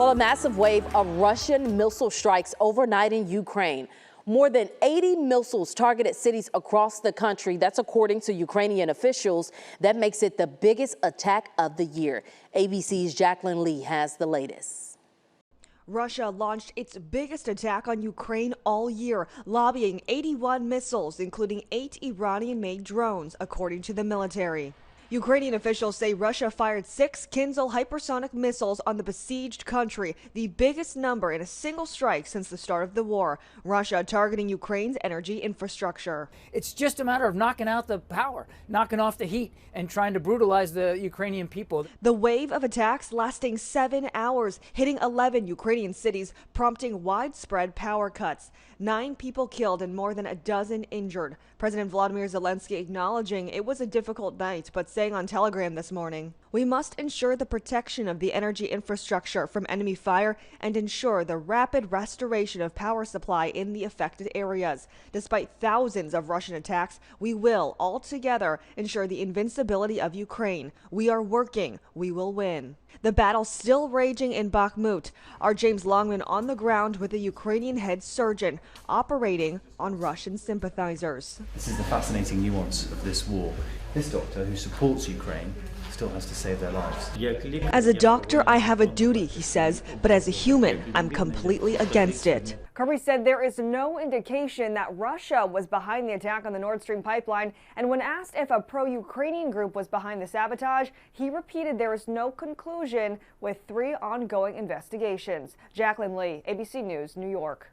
Well, a massive wave of Russian missile strikes overnight in Ukraine. More than 80 missiles targeted cities across the country. That's according to Ukrainian officials. That makes it the biggest attack of the year. ABC's Jacqueline Lee has the latest. Russia launched its biggest attack on Ukraine all year, lobbing 81 missiles, including 8 Iranian-made drones, according to the military. Ukrainian officials say Russia fired 6 Kinzhal hypersonic missiles on the besieged country, the biggest number in a single strike since the start of the war. Russia targeting Ukraine's energy infrastructure. It's just a matter of knocking out the power, knocking off the heat, and trying to brutalize the Ukrainian people. The wave of attacks lasting 7 hours, hitting 11 Ukrainian cities, prompting widespread power cuts. 9 people killed and more than a dozen injured. President Volodymyr Zelensky acknowledging it was a difficult night, but saying on Telegram this morning, "We must ensure the protection of the energy infrastructure from enemy fire and ensure the rapid restoration of power supply in the affected areas. Despite thousands of Russian attacks, we will all together ensure the invincibility of Ukraine. We are working. We will win." The battle still raging in Bakhmut. Our James Longman on the ground with the Ukrainian head surgeon operating on Russian sympathizers. This is the fascinating nuance of this war. This doctor, who supports Ukraine, still has to save their lives. As a doctor, I have a duty, he says, but as a human, I'm completely against it. Kirby said there is no indication that Russia was behind the attack on the Nord Stream pipeline, and when asked if a pro-Ukrainian group was behind the sabotage, he repeated there is no conclusion with 3 ongoing investigations. Jacqueline Lee, ABC News, New York.